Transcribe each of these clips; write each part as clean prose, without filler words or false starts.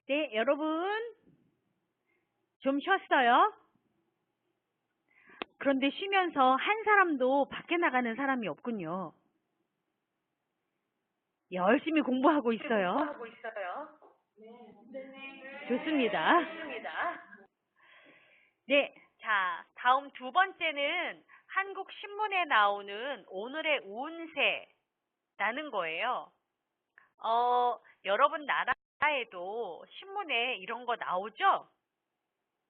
네, 여러분, 좀 쉬었어요? 그런데 쉬면서 한 사람도 밖에 나가는 사람이 없군요. 열심히 공부하고 있어요. 좋습니다. 네, 자, 다음 두 번째는 한국 신문에 나오는 오늘의 운세라는 거예요. 여러분 나라에도 신문에 이런 거 나오죠?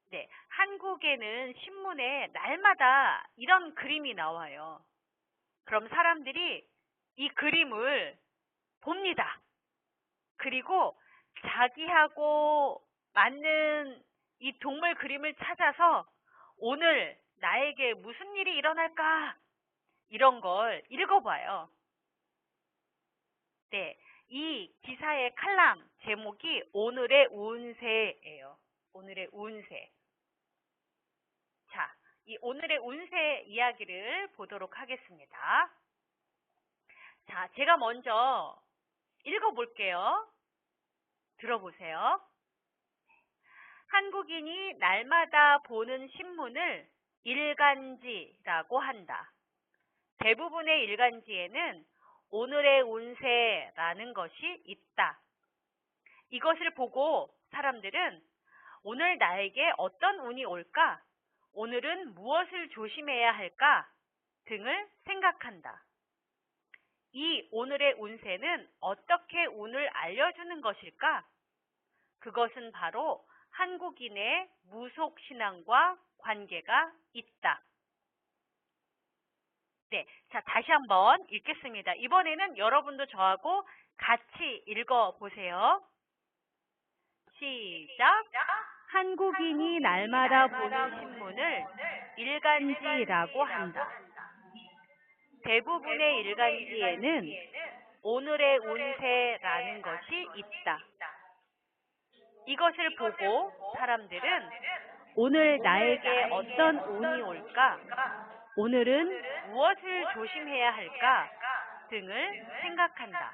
네, 한국에는 신문에 날마다 이런 그림이 나와요. 그럼 사람들이 이 그림을 봅니다. 그리고 자기하고 맞는 이 동물 그림을 찾아서 오늘 나에게 무슨 일이 일어날까? 이런 걸 읽어봐요. 네, 이 기사의 칼럼 제목이 오늘의 운세예요. 오늘의 운세. 자, 이 오늘의 운세 이야기를 보도록 하겠습니다. 자, 제가 먼저 읽어볼게요. 들어보세요. 한국인이 날마다 보는 신문을 일간지라고 한다. 대부분의 일간지에는 오늘의 운세라는 것이 있다. 이것을 보고 사람들은 오늘 나에게 어떤 운이 올까? 오늘은 무엇을 조심해야 할까? 등을 생각한다. 이 오늘의 운세는 어떻게 운을 알려주는 것일까? 그것은 바로 한국인의 무속신앙과 관계가 있다. 네, 자, 다시 한번 읽겠습니다. 이번에는 여러분도 저하고 같이 읽어보세요. 시작! 한국인이 날마다 보는 신문을 일간지라고 한다. 대부분의 일간지에는 오늘의 운세라는 것이 있다. 이것을 보고 사람들은 오늘 나에게 어떤 운이 올까? 오늘은 무엇을 조심해야 할까? 등을 생각한다.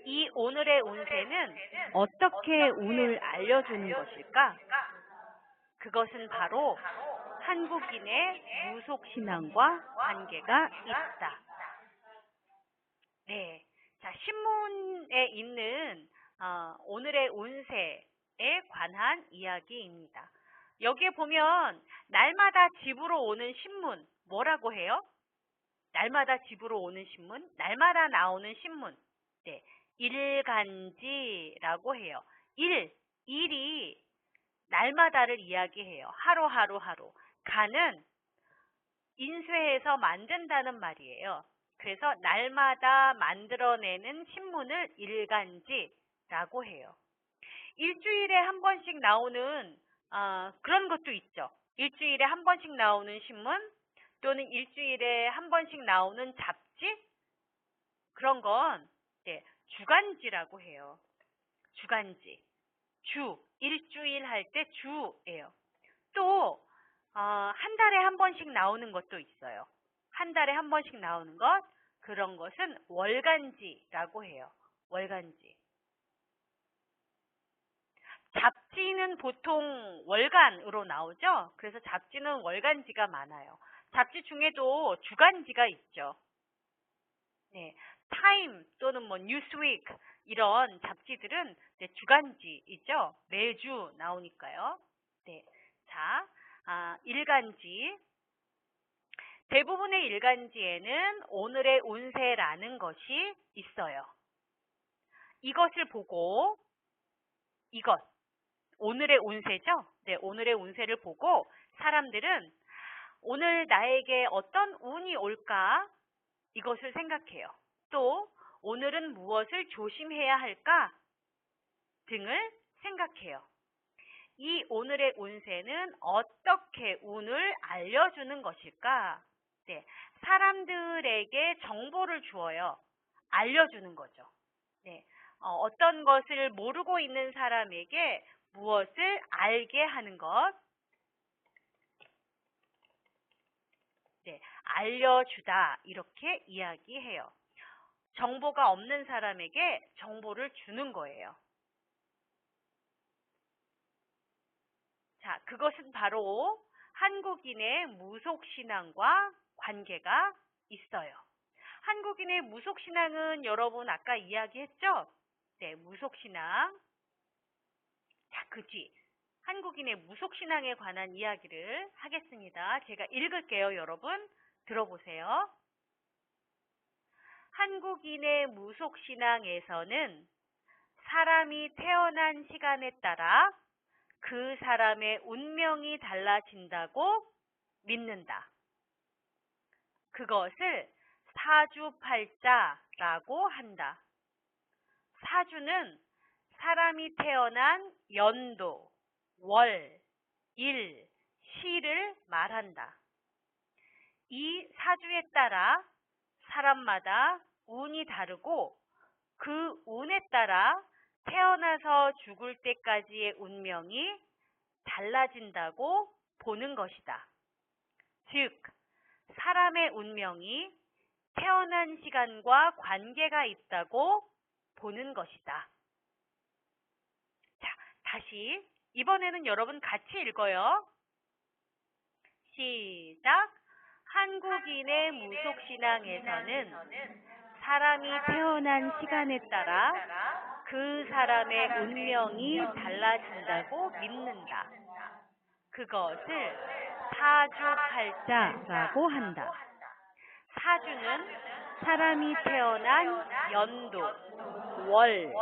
이 오늘의 운세는 어떻게 운을 알려주는 것일까? 그것은 바로 한국인의 무속신앙과 관계가 있다. 네, 자, 신문에 있는 오늘의 운세에 관한 이야기입니다. 여기에 보면 날마다 집으로 오는 신문 뭐라고 해요? 날마다 집으로 오는 신문, 날마다 나오는 신문. 네, 일간지라고 해요. 일이 날마다를 이야기해요. 하루. 간은 인쇄해서 만든다는 말이에요. 그래서 날마다 만들어내는 신문을 일간지라고 해요. 일주일에 한 번씩 나오는 그런 것도 있죠. 일주일에 한 번씩 나오는 신문 또는 일주일에 한 번씩 나오는 잡지 그런 건 네, 주간지라고 해요. 주간지. 일주일 할 때 주예요. 또 한 달에 한 번씩 나오는 것도 있어요. 한 달에 한 번씩 나오는 것, 그런 것은 월간지라고 해요. 월간지. 잡지는 보통 월간으로 나오죠. 그래서 잡지는 월간지가 많아요. 잡지 중에도 주간지가 있죠. 네, 타임 또는 뭐 뉴스위크 이런 잡지들은 네, 주간지이죠. 매주 나오니까요. 네, 자, 일간지. 대부분의 일간지에는 오늘의 운세라는 것이 있어요. 이것을 보고 오늘의 운세죠? 네, 오늘의 운세를 보고 사람들은 오늘 나에게 어떤 운이 올까? 이것을 생각해요. 또 오늘은 무엇을 조심해야 할까? 등을 생각해요. 이 오늘의 운세는 어떻게 운을 알려주는 것일까? 네, 사람들에게 정보를 주어요. 알려주는 거죠. 네, 어떤 것을 모르고 있는 사람에게 무엇을 알게 하는 것. 네, 알려주다 이렇게 이야기해요. 정보가 없는 사람에게 정보를 주는 거예요. 자, 그것은 바로 한국인의 무속신앙과 관계가 있어요. 한국인의 무속신앙은 여러분 아까 이야기했죠? 네, 무속신앙. 자, 그 뒤 한국인의 무속신앙에 관한 이야기를 하겠습니다. 제가 읽을게요, 여러분. 들어보세요. 한국인의 무속신앙에서는 사람이 태어난 시간에 따라 그 사람의 운명이 달라진다고 믿는다. 그것을 사주팔자라고 한다. 사주는 사람이 태어난 연도, 월, 일, 시를 말한다. 이 사주에 따라 사람마다 운이 다르고 그 운에 따라 태어나서 죽을 때까지의 운명이 달라진다고 보는 것이다. 즉, 사람의 운명이 태어난 시간과 관계가 있다고 보는 것이다. 자, 다시 이번에는 여러분 같이 읽어요. 시작! 한국인의 무속신앙에서는 사람이 태어난 시간에 따라 그 사람의 운명이 달라진다고 믿는다. 그것을 사주팔자라고 한다. 사주는 사람이 태어난 연도, 월,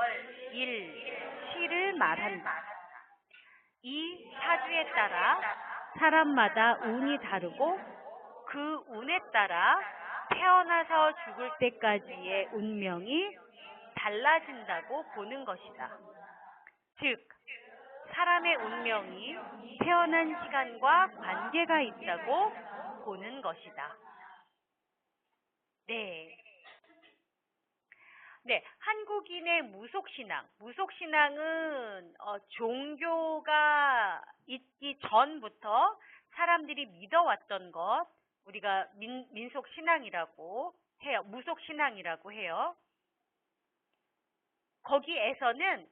일, 시를 말한다. 이 사주에 따라 사람마다 운이 다르고 그 운에 따라 태어나서 죽을 때까지의 운명이 달라진다고 보는 것이다. 즉, 사람의 운명이 태어난 시간과 관계가 있다고 보는 것이다. 네. 네, 한국인의 무속신앙. 무속신앙은 종교가 있기 전부터 사람들이 믿어왔던 것, 우리가 민속신앙이라고 해요. 무속신앙이라고 해요. 거기에서는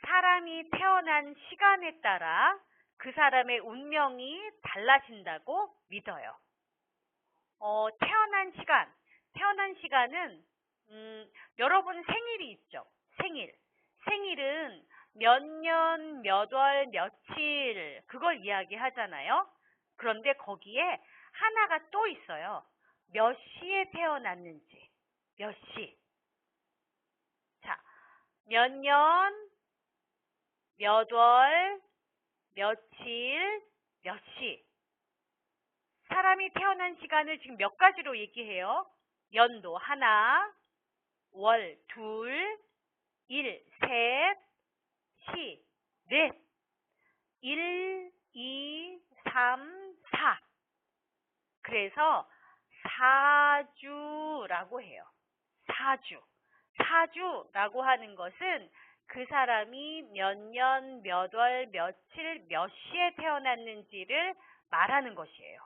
사람이 태어난 시간에 따라 그 사람의 운명이 달라진다고 믿어요. 태어난 시간은 여러분 생일이 있죠. 생일은 몇 년, 몇 월, 며칠 그걸 이야기하잖아요. 그런데 거기에 하나가 또 있어요. 몇 시에 태어났는지. 몇 시. 자, 몇 년, 몇 월, 며칠, 몇 시. 사람이 태어난 시간을 지금 몇 가지로 얘기해요. 연도 하나, 월 둘, 일 셋, 시 넷. 1, 2, 3, 4. 그래서 사주라고 해요. 사주라고 하는 것은 그 사람이 몇 년, 몇 월, 며칠, 몇 시에 태어났는지를 말하는 것이에요.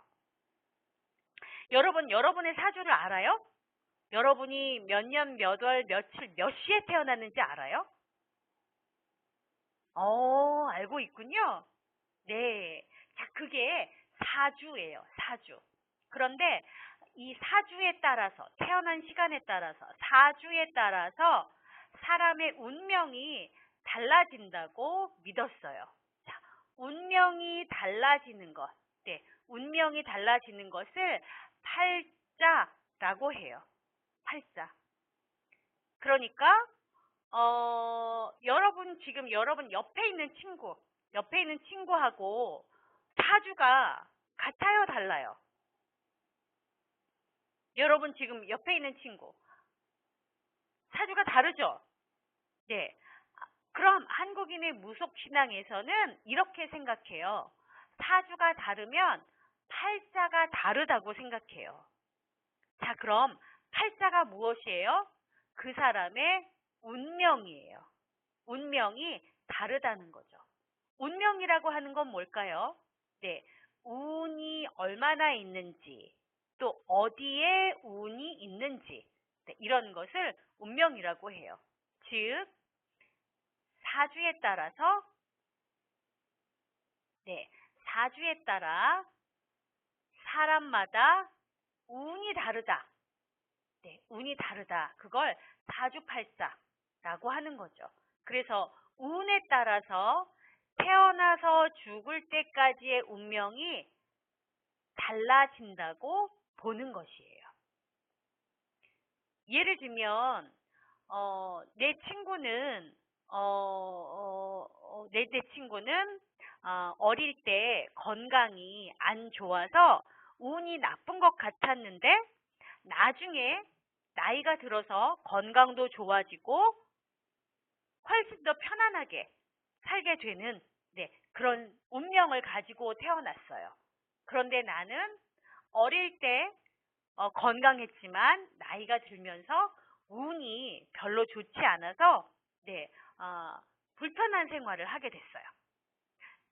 여러분의 사주를 알아요? 여러분이 몇 년, 몇 월, 며칠, 몇 시에 태어났는지 알아요? 알고 있군요. 네. 자, 그게 사주예요. 사주. 그런데 이 사주에 따라서, 태어난 시간에 따라서, 사주에 따라서 사람의 운명이 달라진다고 믿었어요. 자, 운명이 달라지는 것. 네. 운명이 달라지는 것을 팔자라고 해요. 팔자. 그러니까 여러분 옆에 있는 친구하고 사주가 같아요, 달라요? 여러분 지금 옆에 있는 친구 사주가 다르죠? 네. 그럼 한국인의 무속신앙에서는 이렇게 생각해요. 사주가 다르면 팔자가 다르다고 생각해요. 자, 그럼 팔자가 무엇이에요? 그 사람의 운명이에요. 운명이 다르다는 거죠. 운명이라고 하는 건 뭘까요? 네, 운이 얼마나 있는지, 또 어디에 운이 있는지, 네, 이런 것을 운명이라고 해요. 즉, 사주에 따라서 네, 사주에 따라 사람마다 운이 다르다. 네, 운이 다르다. 그걸 사주팔자라고 하는 거죠. 그래서 운에 따라서 태어나서 죽을 때까지의 운명이 달라진다고 보는 것이에요. 예를 들면 내 친구는 내 친구는 어릴 때 건강이 안 좋아서 운이 나쁜 것 같았는데 나중에 나이가 들어서 건강도 좋아지고 훨씬 더 편안하게 살게 되는 그런 운명을 가지고 태어났어요. 그런데 나는 어릴 때 건강했지만 나이가 들면서 운이 별로 좋지 않아서 불편한 생활을 하게 됐어요.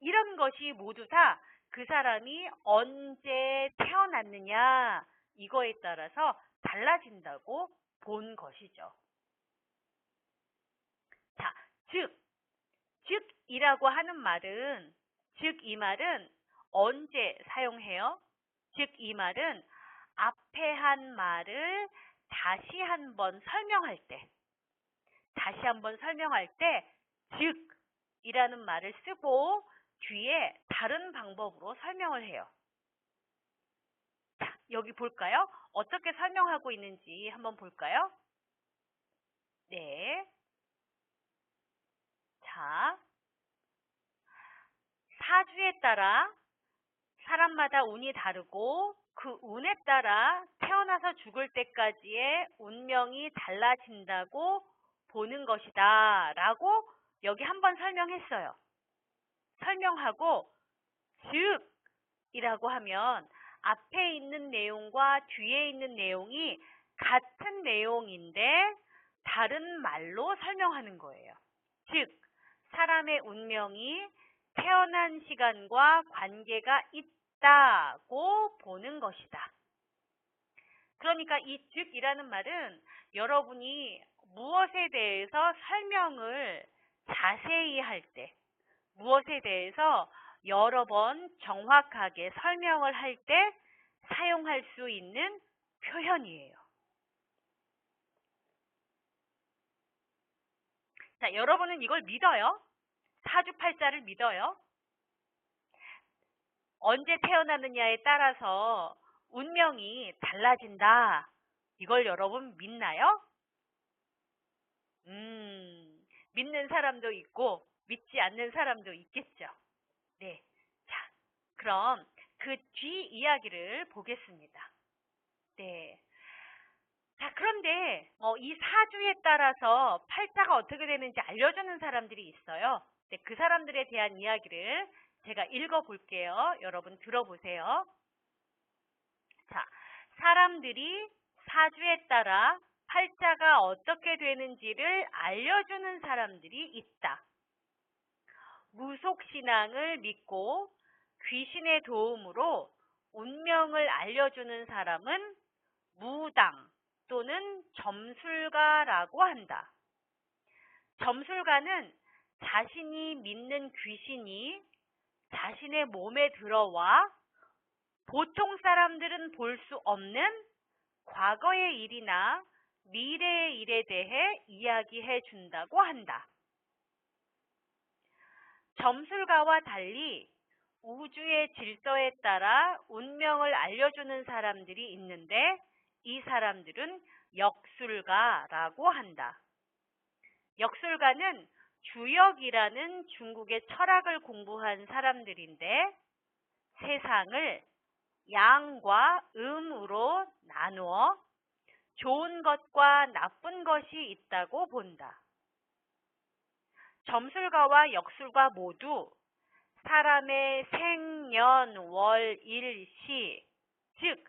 이런 것이 모두 다 그 사람이 언제 태어났느냐 이거에 따라서 달라진다고 본 것이죠. 자, 즉이라고 하는 말은 이 말은 언제 사용해요? 이 말은 앞에 한 말을 다시 한번 설명할 때 즉이라는 말을 쓰고 뒤에 다른 방법으로 설명을 해요. 자, 여기 볼까요? 어떻게 설명하고 있는지 한번 볼까요? 네. 자, 사주에 따라 사람마다 운이 다르고 그 운에 따라 태어나서 죽을 때까지의 운명이 달라진다고 보는 것이다 라고 여기 한번 설명했어요. 설명하고 즉이라고 하면 앞에 있는 내용과 뒤에 있는 내용이 같은 내용인데 다른 말로 설명하는 거예요. 즉, 사람의 운명이 태어난 시간과 관계가 있다고 보는 것이다. 그러니까 이 즉이라는 말은 여러분이 무엇에 대해서 설명을 자세히 할 때, 무엇에 대해서 여러 번 정확하게 설명을 할 때 사용할 수 있는 표현이에요. 자, 여러분은 이걸 믿어요? 사주팔자를 믿어요? 언제 태어나느냐에 따라서 운명이 달라진다. 이걸 여러분 믿나요? 믿는 사람도 있고 믿지 않는 사람도 있겠죠. 네. 자, 그럼 그 뒤 이야기를 보겠습니다. 네. 자, 그런데 이 사주에 따라서 팔자가 어떻게 되는지 알려주는 사람들이 있어요. 네, 그 사람들에 대한 이야기를 제가 읽어볼게요. 여러분 들어보세요. 자, 사람들이 사주에 따라 팔자가 어떻게 되는지를 알려주는 사람들이 있다. 무속신앙을 믿고 귀신의 도움으로 운명을 알려주는 사람은 무당 또는 점술가라고 한다. 점술가는 자신이 믿는 귀신이 자신의 몸에 들어와 보통 사람들은 볼 수 없는 과거의 일이나 미래의 일에 대해 이야기해 준다고 한다. 점술가와 달리 우주의 질서에 따라 운명을 알려주는 사람들이 있는데 이 사람들은 역술가라고 한다. 역술가는 주역이라는 중국의 철학을 공부한 사람들인데 세상을 양과 음으로 나누어 좋은 것과 나쁜 것이 있다고 본다. 점술가와 역술가 모두 사람의 생년, 월, 일, 시, 즉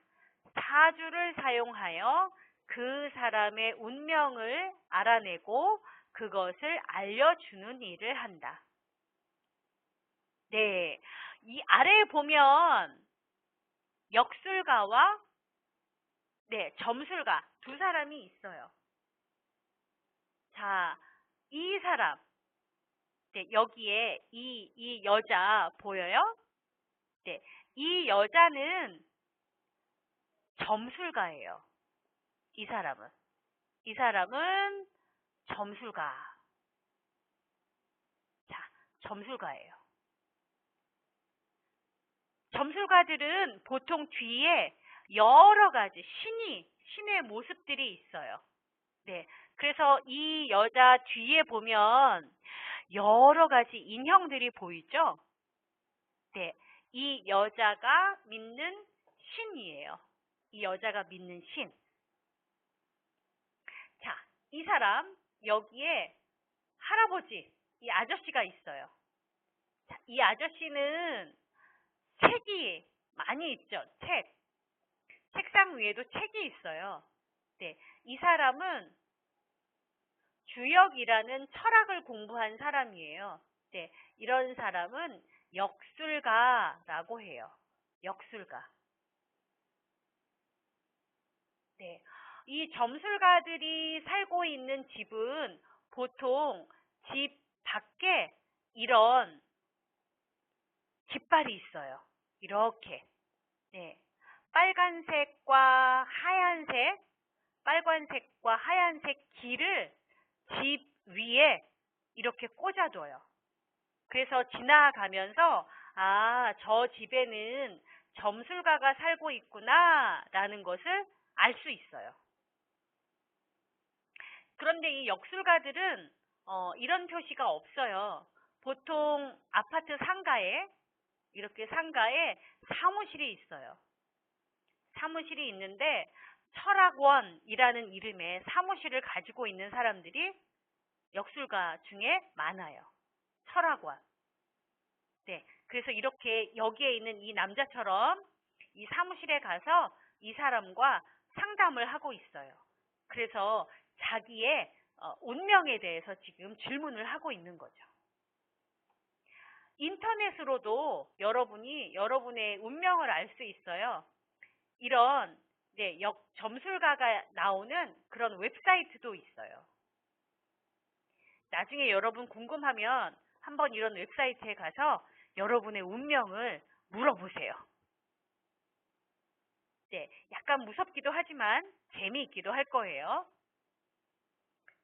사주를 사용하여 그 사람의 운명을 알아내고 그것을 알려주는 일을 한다. 네, 이 아래에 보면 역술가와 점술가 두 사람이 있어요. 자, 이 사람, 여기에 이 여자 보여요? 네, 이 여자는 점술가예요. 이 사람은. 이 사람은 점술가. 자, 점술가예요. 점술가들은 보통 뒤에 여러 가지 신의 모습들이 있어요. 네. 그래서 이 여자 뒤에 보면 여러 가지 인형들이 보이죠? 네. 이 여자가 믿는 신이에요. 이 여자가 믿는 신. 자, 이 사람, 여기에 할아버지, 이 아저씨가 있어요. 자, 이 아저씨는 책이 많이 있죠. 책상 위에도 책이 있어요. 네. 이 사람은 주역이라는 철학을 공부한 사람이에요. 네. 이런 사람은 역술가라고 해요. 역술가. 네. 이 점술가들이 살고 있는 집은 보통 집 밖에 이런 깃발이 있어요. 이렇게. 네. 빨간색과 하얀색 길을 집 위에 이렇게 꽂아둬요. 그래서 지나가면서 아, 저 집에는 점술가가 살고 있구나 라는 것을 알 수 있어요. 그런데 이 역술가들은 이런 표시가 없어요. 보통 아파트 상가에 이렇게 상가에 사무실이 있어요. 사무실이 있는데 철학원이라는 이름의 사무실을 가지고 있는 사람들이 역술가 중에 많아요. 철학원. 네. 그래서 이렇게 여기에 있는 이 남자처럼 이 사무실에 가서 이 사람과 상담을 하고 있어요. 그래서 자기의 운명에 대해서 지금 질문을 하고 있는 거죠. 인터넷으로도 여러분이 여러분의 운명을 알 수 있어요. 이런 네, 점술가가 나오는 그런 웹사이트도 있어요. 나중에 여러분 궁금하면 한번 이런 웹사이트에 가서 여러분의 운명을 물어보세요. 네, 약간 무섭기도 하지만 재미있기도 할 거예요.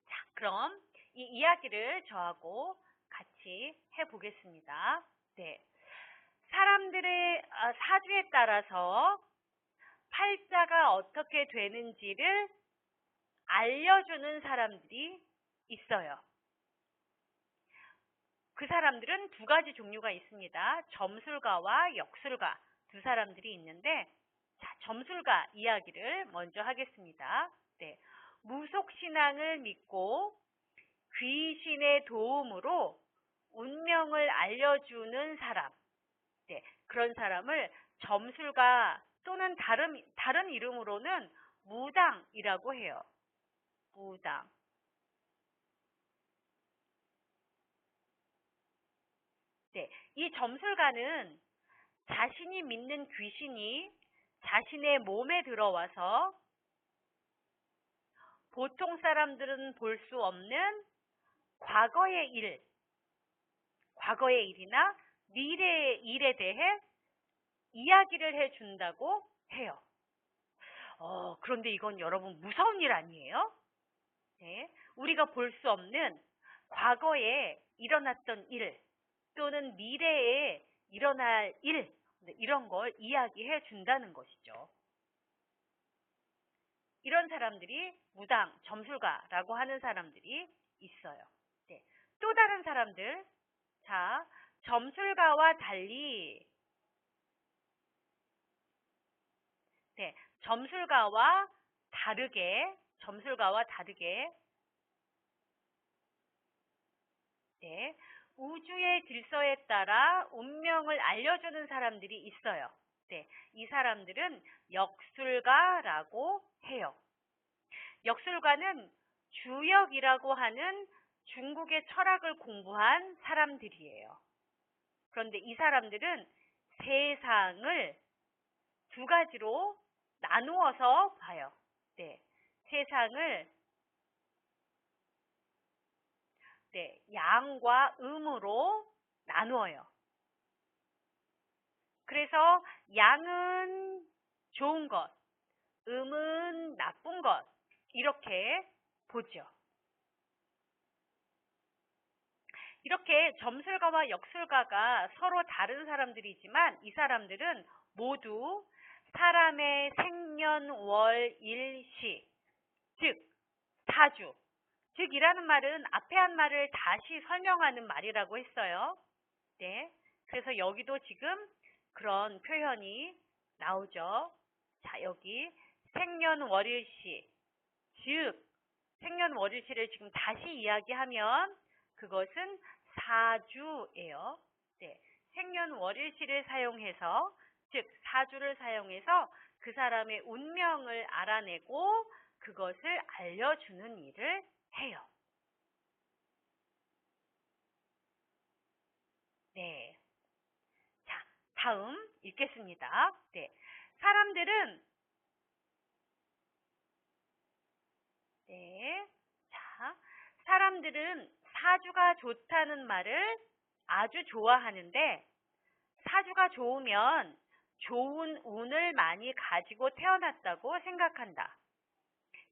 자, 그럼 이 이야기를 저하고 같이 해보겠습니다. 네, 사람들의 사주에 따라서 팔자가 어떻게 되는지를 알려주는 사람들이 있어요. 그 사람들은 두 가지 종류가 있습니다. 점술가와 역술가 두 사람들이 있는데 자, 점술가 이야기를 먼저 하겠습니다. 네, 무속신앙을 믿고 귀신의 도움으로 운명을 알려주는 사람, 네, 그런 사람을 점술가 또는 다른 이름으로는 무당이라고 해요. 무당. 네, 이 점술가는 자신이 믿는 귀신이 자신의 몸에 들어와서 보통 사람들은 볼 수 없는 과거의 일이나 미래의 일에 대해 이야기를 해준다고 해요. 그런데 이건 여러분 무서운 일 아니에요? 네, 우리가 볼 수 없는 과거에 일어났던 일 또는 미래에 일어날 일 이런 걸 이야기해 준다는 것이죠. 이런 사람들이 무당, 점술가라고 하는 사람들이 있어요. 네. 또 다른 사람들, 자, 점술가와 달리, 네, 점술가와 다르게, 네, 우주의 질서에 따라 운명을 알려주는 사람들이 있어요. 네, 이 사람들은 역술가라고 해요. 역술가는 주역이라고 하는 중국의 철학을 공부한 사람들이에요. 그런데 이 사람들은 세상을 두 가지로 나누어서 봐요. 네, 세상을 양과 음으로 나누어요. 그래서 양은 좋은 것, 음은 나쁜 것, 이렇게 보죠. 이렇게 점술가와 역술가가 서로 다른 사람들이지만 이 사람들은 모두 사람의 생년월일시, 즉 사주, 즉 이라는 말은 앞에 한 말을 다시 설명하는 말이라고 했어요. 네, 그래서 여기도 지금 그런 표현이 나오죠. 자, 여기 생년월일시, 즉 생년월일시를 지금 다시 이야기하면 그것은 사주예요. 네, 생년월일시를 사용해서, 즉 사주를 사용해서 그 사람의 운명을 알아내고 그것을 알려주는 일을 해요. 네, 자, 다음 읽겠습니다. 네, 사람들은 네, 자, 사람들은 사주가 좋다는 말을 아주 좋아하는데 사주가 좋으면 좋은 운을 많이 가지고 태어났다고 생각한다.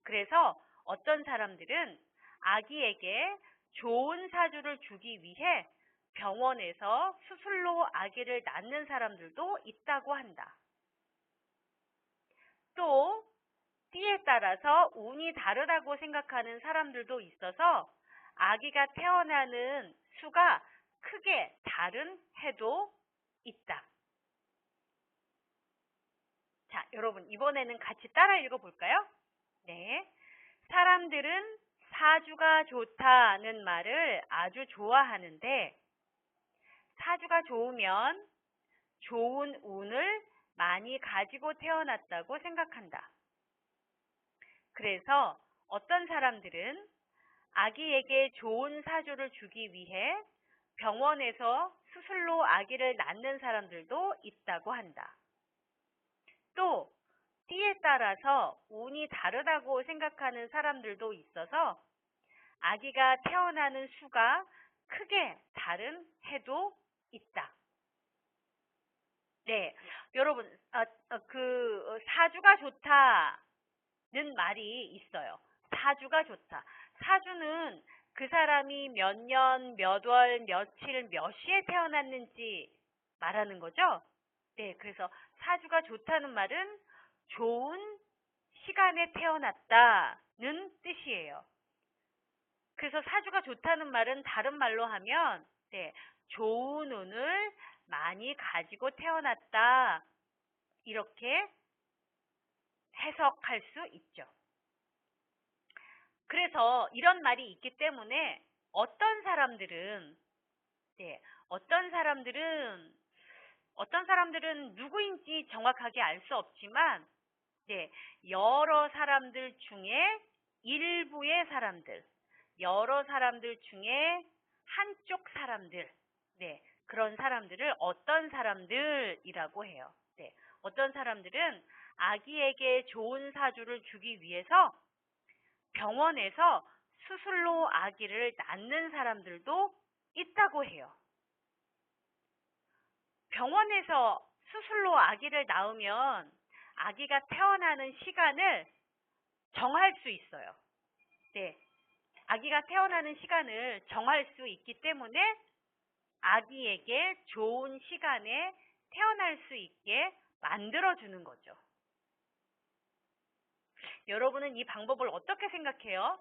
그래서 어떤 사람들은 아기에게 좋은 사주를 주기 위해 병원에서 수술로 아기를 낳는 사람들도 있다고 한다. 또 띠에 따라서 운이 다르다고 생각하는 사람들도 있어서 아기가 태어나는 수가 크게 다른 해도 있다. 자, 여러분 이번에는 같이 따라 읽어볼까요? 네, 사람들은 사주가 좋다는 말을 아주 좋아하는데 사주가 좋으면 좋은 운을 많이 가지고 태어났다고 생각한다. 그래서 어떤 사람들은 아기에게 좋은 사주를 주기 위해 병원에서 수술로 아기를 낳는 사람들도 있다고 한다. 또 띠에 따라서 운이 다르다고 생각하는 사람들도 있어서 아기가 태어나는 수가 크게 다른 해도 있다. 네, 여러분, 사주가 좋다는 말이 있어요. 사주가 좋다. 사주는 그 사람이 몇 년, 몇 월, 며칠, 몇 시에 태어났는지 말하는 거죠. 네, 그래서 사주가 좋다는 말은 좋은 시간에 태어났다는 뜻이에요. 그래서 사주가 좋다는 말은 다른 말로 하면 네, 좋은 운을 많이 가지고 태어났다. 이렇게 해석할 수 있죠. 그래서 이런 말이 있기 때문에 어떤 사람들은 네, 어떤 사람들은 누구인지 정확하게 알 수 없지만 네, 여러 사람들 중에 일부의 사람들, 여러 사람들 중에 한쪽 사람들, 네, 그런 사람들을 어떤 사람들이라고 해요. 네, 어떤 사람들은 아기에게 좋은 사주를 주기 위해서 병원에서 수술로 아기를 낳는 사람들도 있다고 해요. 병원에서 수술로 아기를 낳으면 아기가 태어나는 시간을 정할 수 있어요. 네, 아기가 태어나는 시간을 정할 수 있기 때문에 아기에게 좋은 시간에 태어날 수 있게 만들어주는 거죠. 여러분은 이 방법을 어떻게 생각해요?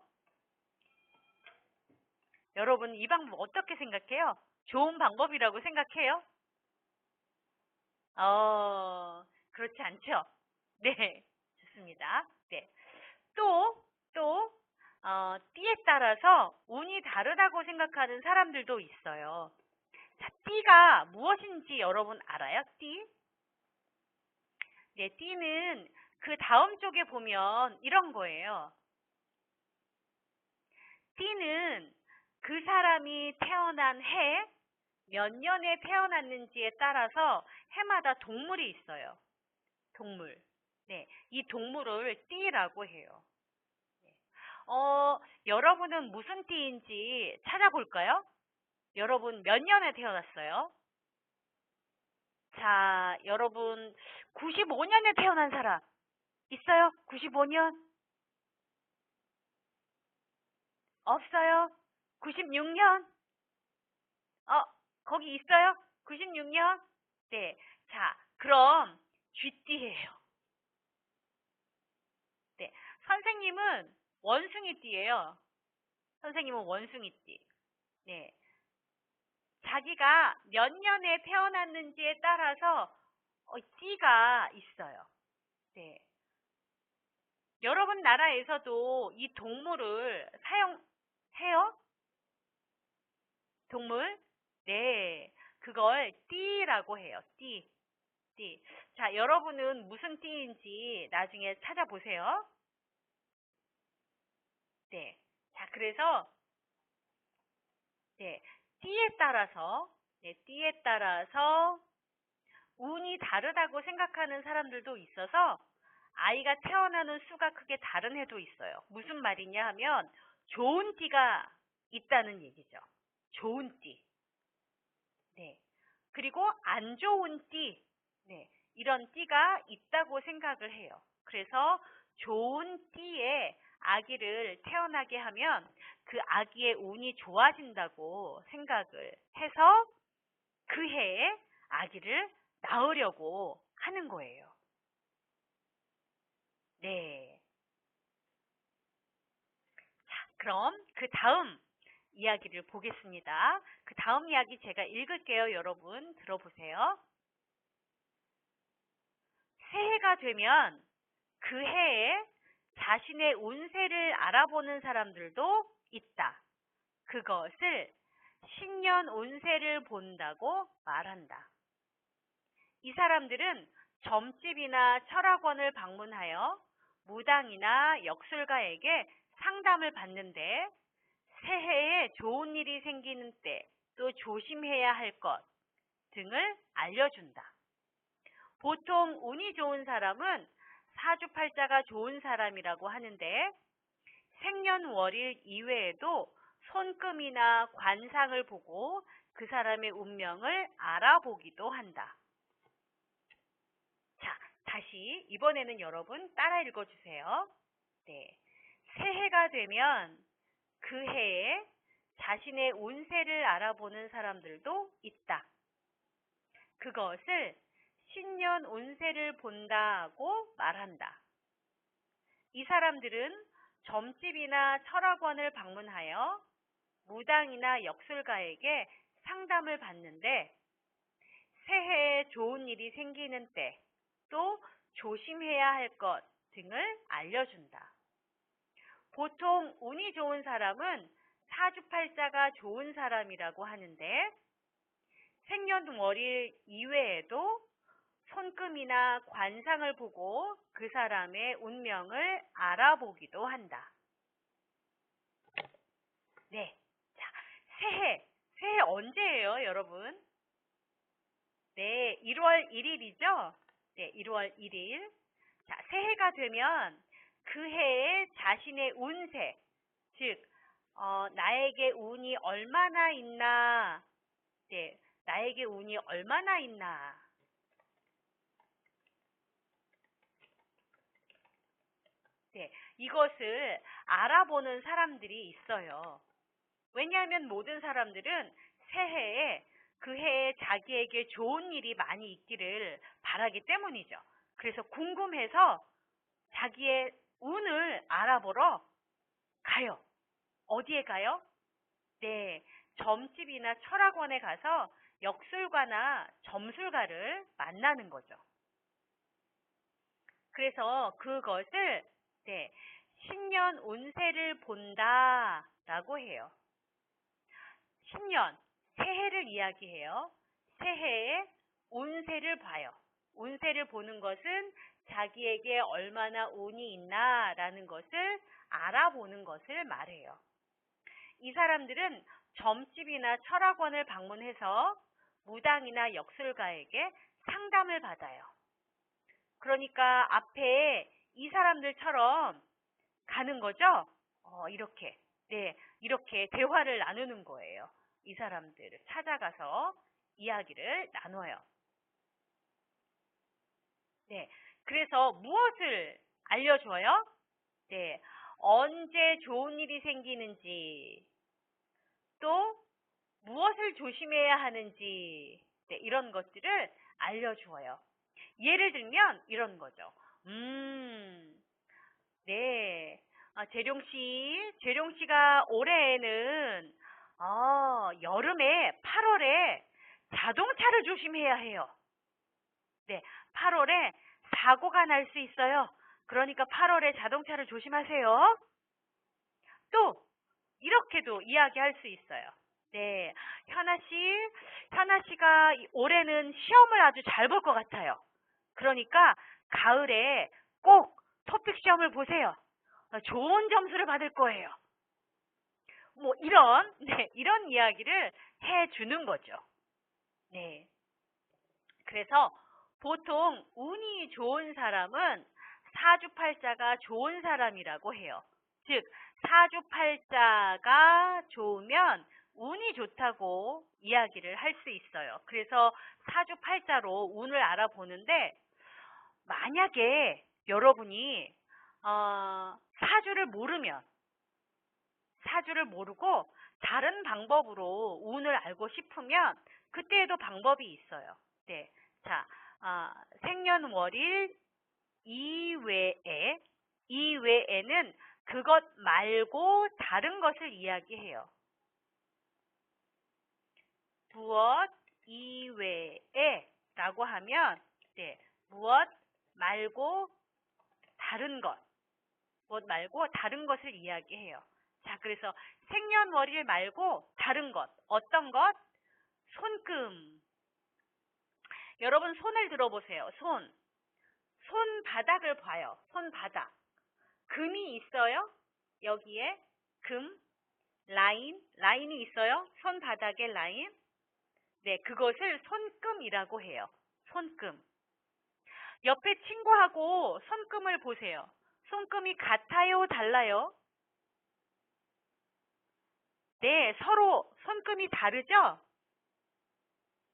여러분 이 방법 어떻게 생각해요? 좋은 방법이라고 생각해요? 그렇지 않죠? 네, 좋습니다. 네. 또, 띠에 따라서 운이 다르다고 생각하는 사람들도 있어요. 자, 띠가 무엇인지 여러분 알아요? 띠? 네, 띠는 그 다음 쪽에 보면 이런 거예요. 띠는 그 사람이 태어난 해, 몇 년에 태어났는지에 따라서 해마다 동물이 있어요. 동물. 네, 이 동물을 띠라고 해요. 네. 여러분은 무슨 띠인지 찾아볼까요? 여러분 몇 년에 태어났어요? 자, 여러분 95년에 태어난 사람 있어요? 95년? 없어요? 96년? 거기 있어요? 96년? 네. 자, 그럼 쥐띠예요. 네. 선생님은 원숭이띠예요. 선생님은 원숭이띠. 네. 자기가 몇 년에 태어났는지에 따라서 띠가 있어요. 네. 여러분 나라에서도 이 동물을 사용해요? 동물? 네. 그걸 띠라고 해요. 띠. 띠. 자, 여러분은 무슨 띠인지 나중에 찾아보세요. 네. 자, 그래서 네. 띠에 따라서 운이 다르다고 생각하는 사람들도 있어서 아이가 태어나는 수가 크게 다른 해도 있어요. 무슨 말이냐 하면 좋은 띠가 있다는 얘기죠. 좋은 띠. 네. 그리고 안 좋은 띠. 네. 이런 띠가 있다고 생각을 해요. 그래서 좋은 띠에 아기를 태어나게 하면 그 아기의 운이 좋아진다고 생각을 해서 그 해에 아기를 낳으려고 하는 거예요. 네. 자, 그럼 그 다음 이야기를 보겠습니다. 그 다음 이야기 제가 읽을게요. 여러분 들어보세요. 새해가 되면 그 해에 자신의 운세를 알아보는 사람들도 있다. 그것을 신년 운세를 본다고 말한다. 이 사람들은 점집이나 철학원을 방문하여 무당이나 역술가에게 상담을 받는데 새해에 좋은 일이 생기는 때 또 조심해야 할 것 등을 알려준다. 보통 운이 좋은 사람은 사주팔자가 좋은 사람이라고 하는데 생년월일 이외에도 손금이나 관상을 보고 그 사람의 운명을 알아보기도 한다. 자, 다시 이번에는 여러분 따라 읽어주세요. 네. 새해가 되면 그 해에 자신의 운세를 알아보는 사람들도 있다. 그것을 신년 운세를 본다고 말한다. 이 사람들은 점집이나 철학원을 방문하여 무당이나 역술가에게 상담을 받는데 새해에 좋은 일이 생기는 때 또 조심해야 할 것 등을 알려준다. 보통 운이 좋은 사람은 사주팔자가 좋은 사람이라고 하는데 생년월일 이외에도 손금이나 관상을 보고 그 사람의 운명을 알아보기도 한다. 네. 자, 새해 언제예요, 여러분? 네, 1월 1일이죠? 네, 1월 1일. 자, 새해가 되면 그 해에 자신의 운세, 즉, 나에게 운이 얼마나 있나, 네, 나에게 운이 얼마나 있나, 네, 이것을 알아보는 사람들이 있어요. 왜냐하면 모든 사람들은 새해에 그 해에 자기에게 좋은 일이 많이 있기를 바라기 때문이죠. 그래서 궁금해서 자기의 운을 알아보러 가요. 어디에 가요? 네, 점집이나 철학원에 가서 역술가나 점술가를 만나는 거죠. 그래서 그것을 네, 신년 운세를 본다라고 해요. 신년, 새해를 이야기해요. 새해에 운세를 봐요. 운세를 보는 것은 자기에게 얼마나 운이 있나라는 것을 알아보는 것을 말해요. 이 사람들은 점집이나 철학원을 방문해서 무당이나 역술가에게 상담을 받아요. 그러니까 앞에 이 사람들처럼 가는 거죠? 이렇게. 네, 이렇게 대화를 나누는 거예요. 이 사람들을 찾아가서 이야기를 나눠요. 네. 그래서 무엇을 알려줘요? 네. 언제 좋은 일이 생기는지, 또 무엇을 조심해야 하는지, 네, 이런 것들을 알려주어요. 예를 들면 이런 거죠. 네. 재룡 씨가 올해에는 여름에 8월에 자동차를 조심해야 해요. 네, 8월에 사고가 날 수 있어요. 그러니까 8월에 자동차를 조심하세요. 또 이렇게도 이야기할 수 있어요. 네, 현아 씨가 올해는 시험을 아주 잘 볼 것 같아요. 그러니까 가을에 꼭 토픽 시험을 보세요. 좋은 점수를 받을 거예요. 뭐 이런 이야기를 해주는 거죠. 네. 그래서 보통 운이 좋은 사람은 사주팔자가 좋은 사람이라고 해요. 즉, 사주팔자가 좋으면 운이 좋다고 이야기를 할 수 있어요. 그래서 사주팔자로 운을 알아보는데, 만약에 여러분이 사주를 모르고 다른 방법으로 운을 알고 싶으면 그때에도 방법이 있어요. 네. 자, 생년월일 이외에는 그것 말고 다른 것을 이야기해요. 무엇 이외에 라고 하면, 네, 무엇 말고 다른 것을 이야기해요. 자, 그래서 생년월일 말고 다른 것, 어떤 것? 손금. 여러분 손을 들어보세요. 손바닥을 봐요. 손바닥. 금이 있어요? 여기에 금, 라인이 있어요? 손바닥에 라인. 네, 그것을 손금이라고 해요. 손금. 옆에 친구하고 손금을 보세요. 손금이 같아요? 달라요? 네, 서로 손금이 다르죠?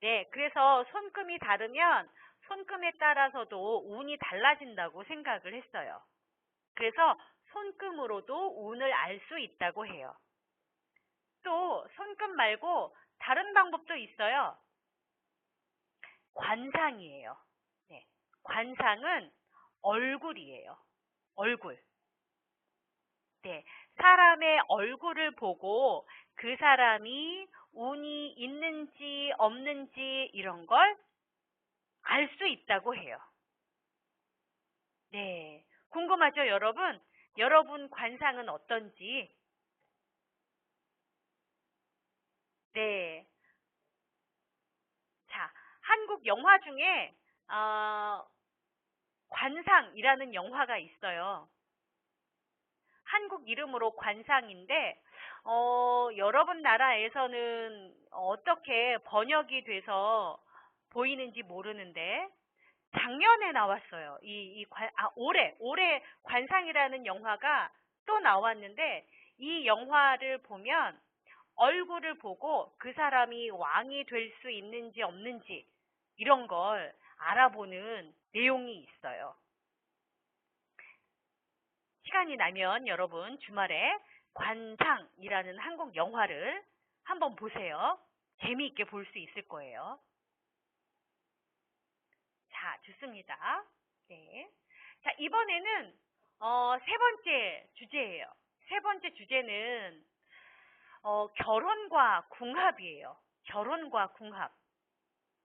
네, 그래서 손금이 다르면 손금에 따라서도 운이 달라진다고 생각을 했어요. 그래서 손금으로도 운을 알 수 있다고 해요. 또 손금 말고 다른 방법도 있어요. 관상이에요. 네, 관상은 얼굴이에요. 얼굴. 네, 사람의 얼굴을 보고 그 사람이 운이 있는지 없는지 이런 걸 알 수 있다고 해요. 네, 궁금하죠, 여러분? 여러분 관상은 어떤지? 네, 자, 한국 영화 중에 관상이라는 영화가 있어요. 한국 이름으로 관상인데 여러분 나라에서는 어떻게 번역이 돼서 보이는지 모르는데 작년에 나왔어요. 올해 관상이라는 영화가 또 나왔는데 이 영화를 보면 얼굴을 보고 그 사람이 왕이 될 수 있는지 없는지 이런 걸 알아보는 내용이 있어요. 시간이 나면 여러분 주말에 관상이라는 한국 영화를 한번 보세요. 재미있게 볼 수 있을 거예요. 자, 좋습니다. 네. 자, 이번에는 세 번째 주제예요. 세 번째 주제는 결혼과 궁합이에요. 결혼과 궁합.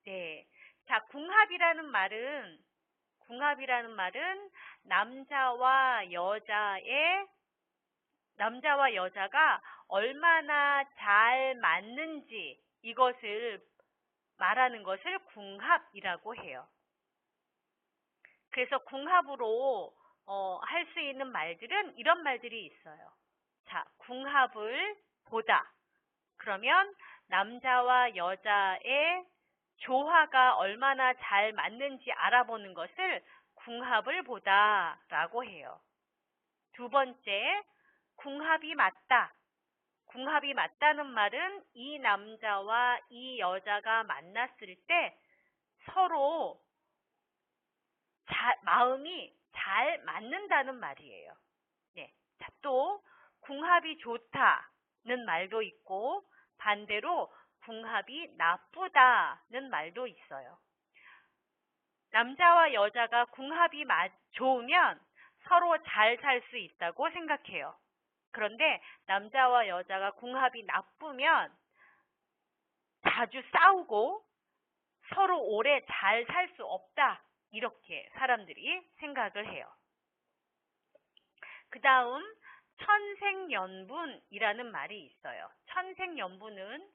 네. 자, 궁합이라는 말은 남자와 여자가 얼마나 잘 맞는지 이것을 말하는 것을 궁합이라고 해요. 그래서 궁합으로 할 수 있는 말들은 이런 말들이 있어요. 자, 궁합을 보다. 그러면 남자와 여자의 조화가 얼마나 잘 맞는지 알아보는 것을 궁합을 보다라고 해요. 두 번째, 궁합이 맞다. 궁합이 맞다는 말은 이 남자와 이 여자가 만났을 때 서로 마음이 잘 맞는다는 말이에요. 네. 자, 또 궁합이 좋다는 말도 있고 반대로 궁합이 나쁘다는 말도 있어요. 남자와 여자가 궁합이 좋으면 서로 잘 살 수 있다고 생각해요. 그런데 남자와 여자가 궁합이 나쁘면 자주 싸우고 서로 오래 잘 살 수 없다. 이렇게 사람들이 생각을 해요. 그 다음 천생연분이라는 말이 있어요. 천생연분은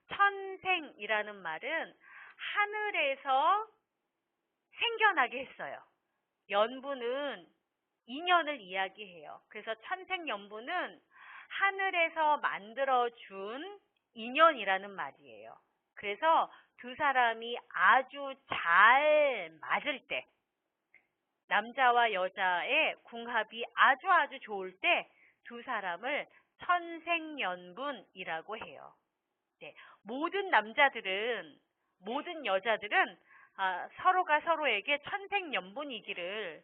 천생이라는 말은 하늘에서 생겨나게 했어요. 연분은 인연을 이야기해요. 그래서 천생연분은 하늘에서 만들어준 인연이라는 말이에요. 그래서 두 사람이 아주 잘 맞을 때, 남자와 여자의 궁합이 아주 좋을 때 두 사람을 천생연분이라고 해요. 네, 모든 남자들은, 모든 여자들은 서로가 서로에게 천생연분이기를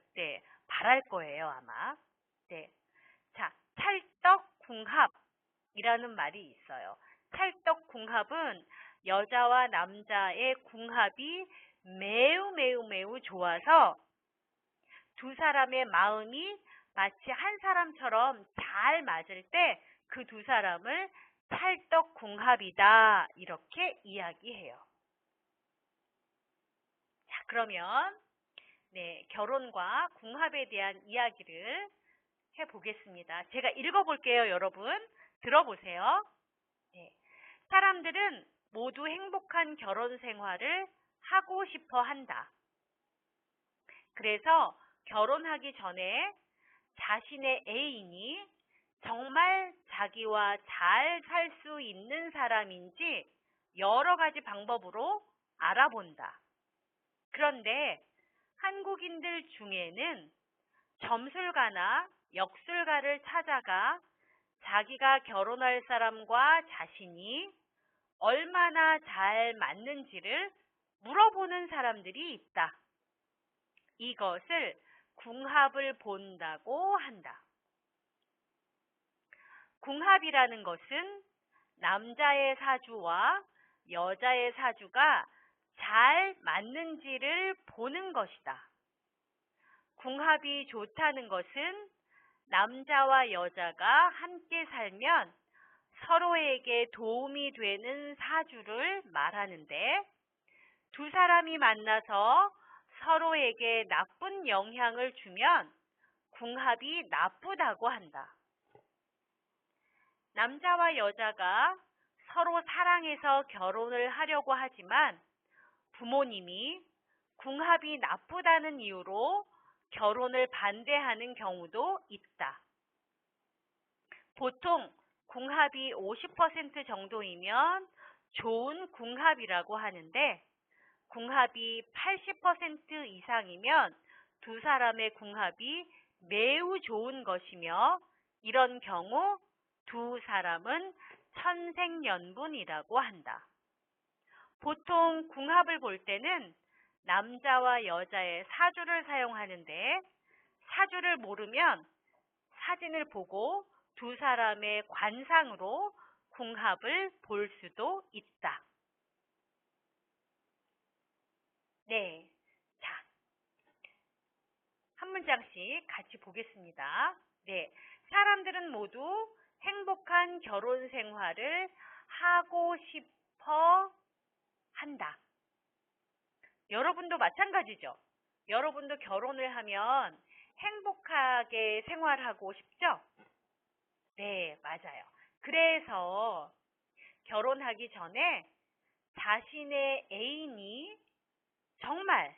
바랄 거예요, 아마. 네. 자, 찰떡궁합이라는 말이 있어요. 찰떡궁합은 여자와 남자의 궁합이 매우 좋아서 두 사람의 마음이 마치 한 사람처럼 잘 맞을 때 그 두 사람을 찰떡궁합이다 이렇게 이야기해요. 자, 그러면 결혼과 궁합에 대한 이야기를 해보겠습니다. 제가 읽어볼게요, 여러분. 들어보세요. 네. 사람들은 모두 행복한 결혼 생활을 하고 싶어 한다. 그래서 결혼하기 전에 자신의 애인이 정말 자기와 잘 살 수 있는 사람인지 여러 가지 방법으로 알아본다. 그런데 한국인들 중에는 점술가나 역술가를 찾아가 자기가 결혼할 사람과 자신이 얼마나 잘 맞는지를 물어보는 사람들이 있다. 이것을 궁합을 본다고 한다. 궁합이라는 것은 남자의 사주와 여자의 사주가 잘 맞는지를 보는 것이다. 궁합이 좋다는 것은 남자와 여자가 함께 살면 서로에게 도움이 되는 사주를 말하는데 두 사람이 만나서 서로에게 나쁜 영향을 주면 궁합이 나쁘다고 한다. 남자와 여자가 서로 사랑해서 결혼을 하려고 하지만 부모님이 궁합이 나쁘다는 이유로 결혼을 반대하는 경우도 있다. 보통 궁합이 50% 정도이면 좋은 궁합이라고 하는데 궁합이 80% 이상이면 두 사람의 궁합이 매우 좋은 것이며 이런 경우 두 사람은 천생연분이라고 한다. 보통 궁합을 볼 때는 남자와 여자의 사주를 사용하는데 사주를 모르면 사진을 보고 두 사람의 관상으로 궁합을 볼 수도 있다. 네, 자, 한 문장씩 같이 보겠습니다. 네, 사람들은 모두 행복한 결혼 생활을 하고 싶어 한다. 여러분도 마찬가지죠. 여러분도 결혼을 하면 행복하게 생활하고 싶죠? 네, 맞아요. 그래서 결혼하기 전에 자신의 애인이 정말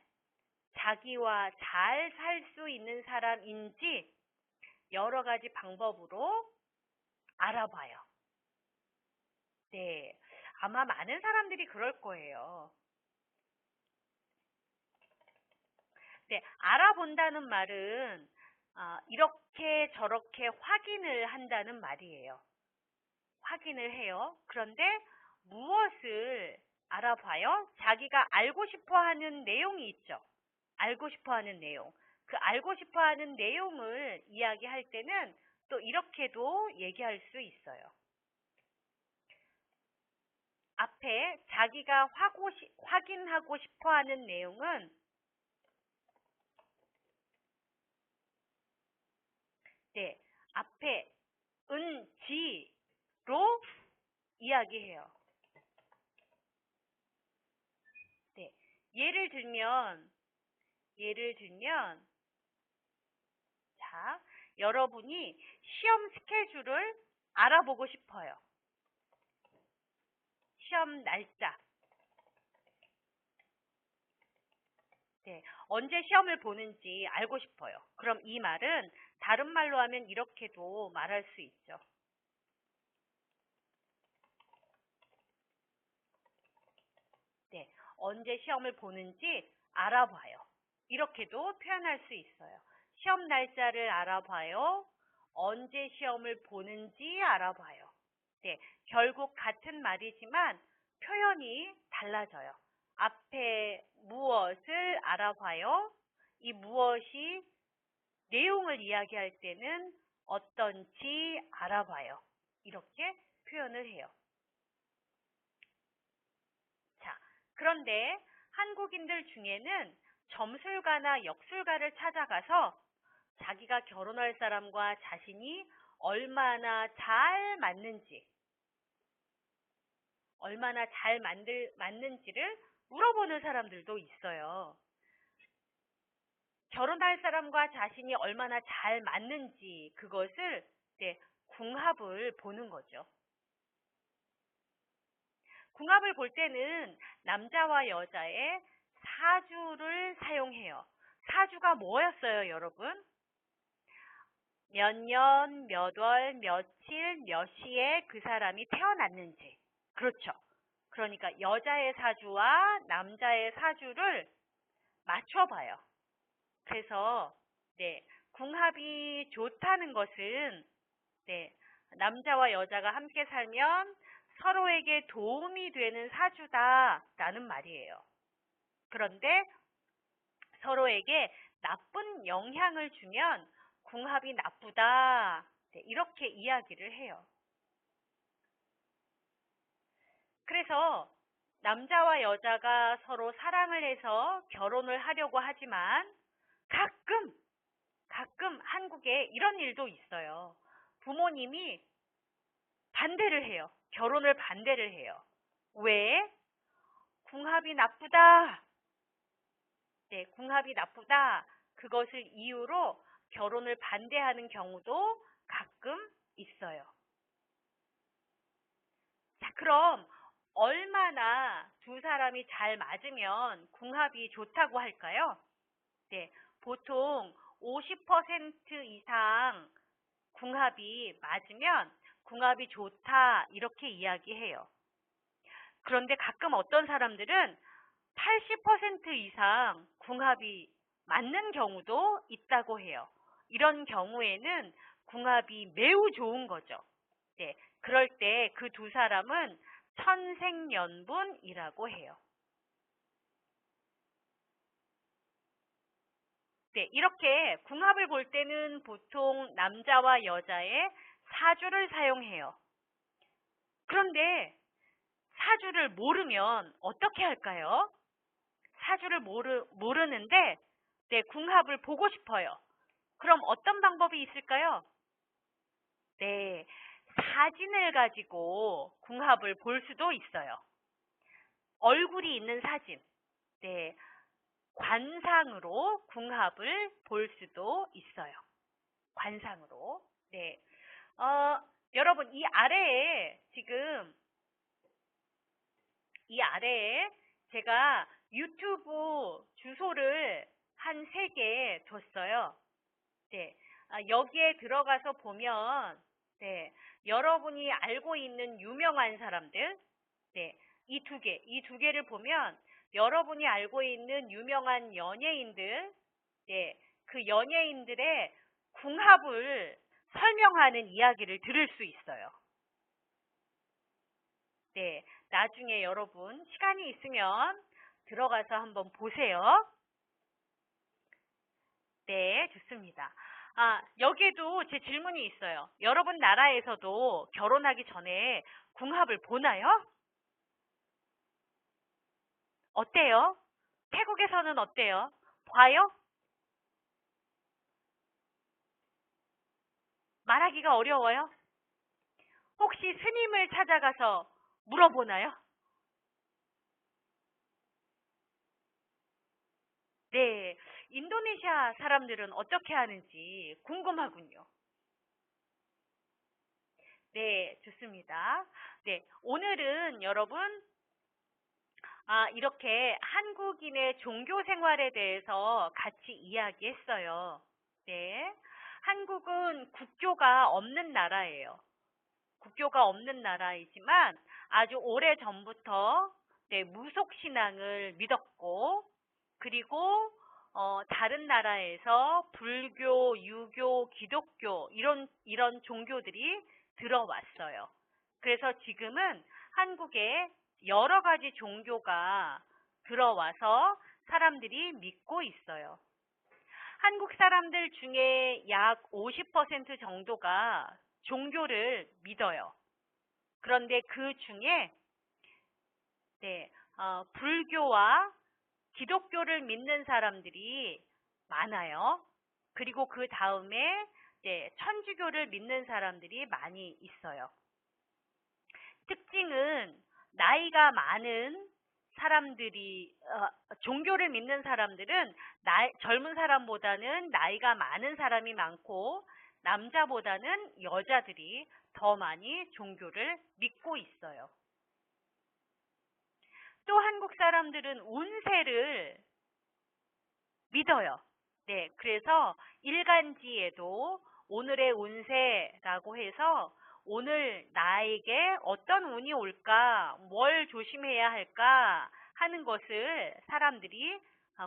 자기와 잘 살 수 있는 사람인지 여러 가지 방법으로 알아봐요. 네, 아마 많은 사람들이 그럴 거예요. 네, 알아본다는 말은 이렇게 저렇게 확인을 한다는 말이에요. 확인을 해요. 그런데 무엇을 알아봐요? 자기가 알고 싶어 하는 내용이 있죠. 알고 싶어 하는 내용. 그 알고 싶어 하는 내용을 이야기할 때는 또 이렇게도 얘기할 수 있어요. 앞에 자기가 확인하고 싶어 하는 내용은 네, 앞에 은지로 이야기해요. 네, 예를 들면 자, 여러분이 시험 스케줄을 알아보고 싶어요. 시험 날짜. 네, 언제 시험을 보는지 알고 싶어요. 그럼 이 말은 다른 말로 하면 이렇게도 말할 수 있죠. 네, 언제 시험을 보는지 알아봐요. 이렇게도 표현할 수 있어요. 시험 날짜를 알아봐요. 언제 시험을 보는지 알아봐요. 네, 결국 같은 말이지만 표현이 달라져요. 앞에 무엇을 알아봐요. 이 무엇이 내용을 이야기할 때는 어떤지 알아봐요. 이렇게 표현을 해요. 자, 그런데 한국인들 중에는 점술가나 역술가를 찾아가서 자기가 결혼할 사람과 자신이 얼마나 잘 맞는지, 맞는지를 물어보는 사람들도 있어요. 결혼할 사람과 자신이 얼마나 잘 맞는지 그것을 궁합을 보는 거죠. 궁합을 볼 때는 남자와 여자의 사주를 사용해요. 사주가 뭐였어요, 여러분? 몇 년, 몇 월, 며칠, 몇 시에 그 사람이 태어났는지. 그렇죠. 그러니까 여자의 사주와 남자의 사주를 맞춰봐요. 그래서 궁합이 좋다는 것은 남자와 여자가 함께 살면 서로에게 도움이 되는 사주다라는 말이에요. 그런데 서로에게 나쁜 영향을 주면 궁합이 나쁘다. 이렇게 이야기를 해요. 그래서 남자와 여자가 서로 사랑을 해서 결혼을 하려고 하지만 가끔 한국에 이런 일도 있어요. 부모님이 반대를 해요. 결혼을 반대를 해요. 왜? 궁합이 나쁘다. 궁합이 나쁘다. 그것을 이유로 결혼을 반대하는 경우도 가끔 있어요. 자, 그럼 얼마나 두 사람이 잘 맞으면 궁합이 좋다고 할까요? 보통 50% 이상 궁합이 맞으면 궁합이 좋다 이렇게 이야기해요. 그런데 가끔 어떤 사람들은 80% 이상 궁합이 맞는 경우도 있다고 해요. 이런 경우에는 궁합이 매우 좋은 거죠. 그럴 때 그 두 사람은 천생연분이라고 해요. 이렇게 궁합을 볼 때는 보통 남자와 여자의 사주를 사용해요. 그런데 사주를 모르면 어떻게 할까요? 사주를 모르는데 궁합을 보고 싶어요. 그럼 어떤 방법이 있을까요? 사진을 가지고 궁합을 볼 수도 있어요. 얼굴이 있는 사진. 관상으로 궁합을 볼 수도 있어요. 관상으로. 여러분 이 아래에 제가 유튜브 주소를 한 3개 줬어요. 여기에 들어가서 보면 여러분이 알고 있는 유명한 사람들 이 두 개를 보면 여러분이 알고 있는 유명한 연예인들 그 연예인들의 궁합을 설명하는 이야기를 들을 수 있어요. 나중에 여러분 시간이 있으면 들어가서 한번 보세요. 네, 좋습니다. 여기에도 제 질문이 있어요. 여러분 나라에서도 결혼하기 전에 궁합을 보나요? 어때요? 태국에서는 어때요? 봐요? 말하기가 어려워요? 혹시 스님을 찾아가서 물어보나요? 네, 인도네시아 사람들은 어떻게 하는지 궁금하군요. 네, 좋습니다. 네, 오늘은 여러분, 이렇게 한국인의 종교 생활에 대해서 같이 이야기했어요. 네, 한국은 국교가 없는 나라예요. 국교가 없는 나라이지만 아주 오래 전부터 네, 무속 신앙을 믿었고 그리고 다른 나라에서 불교, 유교, 기독교 이런 종교들이 들어왔어요. 그래서 지금은 한국에 여러 가지 종교가 들어와서 사람들이 믿고 있어요. 한국 사람들 중에 약 50% 정도가 종교를 믿어요. 그런데 그 중에 네, 불교와 기독교를 믿는 사람들이 많아요. 그리고 그 다음에 네, 천주교를 믿는 사람들이 많이 있어요. 특징은 나이가 많은 사람들이 종교를 믿는 사람들은 젊은 사람보다는 나이가 많은 사람이 많고 남자보다는 여자들이 더 많이 종교를 믿고 있어요. 또 한국 사람들은 운세를 믿어요. 네, 그래서 일간지에도 오늘의 운세라고 해서 오늘 나에게 어떤 운이 올까, 뭘 조심해야 할까 하는 것을 사람들이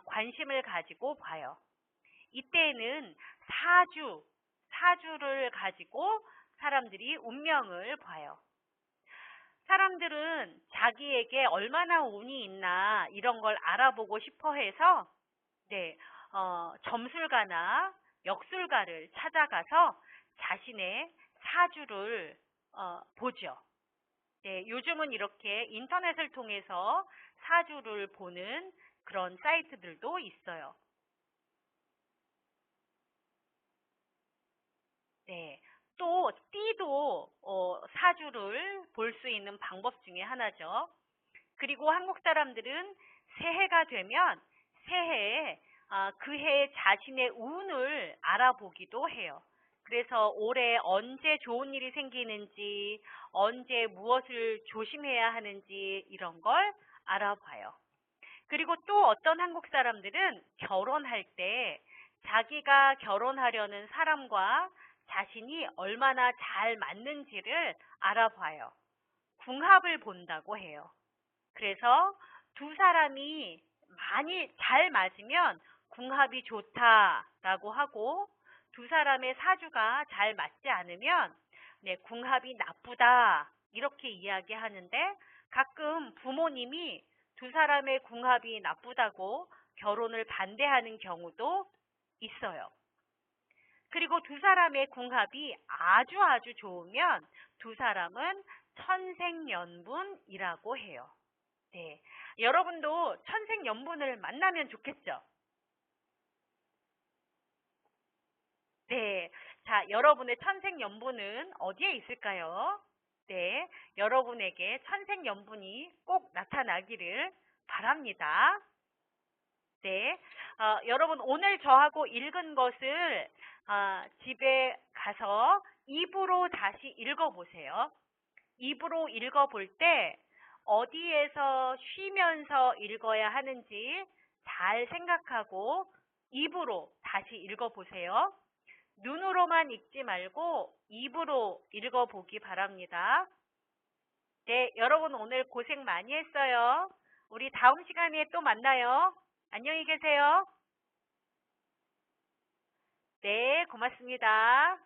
관심을 가지고 봐요. 이때는 사주를 가지고 사람들이 운명을 봐요. 사람들은 자기에게 얼마나 운이 있나 이런 걸 알아보고 싶어 해서 네, 점술가나 역술가를 찾아가서 자신의 사주를 보죠. 네, 요즘은 이렇게 인터넷을 통해서 사주를 보는 그런 사이트들도 있어요. 네, 또 띠도 사주를 볼 수 있는 방법 중에 하나죠. 그리고 한국 사람들은 새해가 되면 새해에 그 해 자신의 운을 알아보기도 해요. 그래서 올해 언제 좋은 일이 생기는지, 언제 무엇을 조심해야 하는지 이런 걸 알아봐요. 그리고 또 어떤 한국 사람들은 결혼할 때 자기가 결혼하려는 사람과 자신이 얼마나 잘 맞는지를 알아봐요. 궁합을 본다고 해요. 그래서 두 사람이 많이 잘 맞으면 궁합이 좋다라고 하고 두 사람의 사주가 잘 맞지 않으면 네, 궁합이 나쁘다 이렇게 이야기하는데 가끔 부모님이 두 사람의 궁합이 나쁘다고 결혼을 반대하는 경우도 있어요. 그리고 두 사람의 궁합이 아주 좋으면 두 사람은 천생연분이라고 해요. 네. 여러분도 천생연분을 만나면 좋겠죠? 네. 자, 여러분의 천생연분은 어디에 있을까요? 네. 여러분에게 천생연분이 꼭 나타나기를 바랍니다. 네. 여러분, 오늘 저하고 읽은 것을 집에 가서 입으로 다시 읽어보세요. 입으로 읽어볼 때 어디에서 쉬면서 읽어야 하는지 잘 생각하고 입으로 다시 읽어보세요. 눈으로만 읽지 말고 입으로 읽어보기 바랍니다. 네, 여러분 오늘 고생 많이 했어요. 우리 다음 시간에 또 만나요. 안녕히 계세요. 네, 고맙습니다.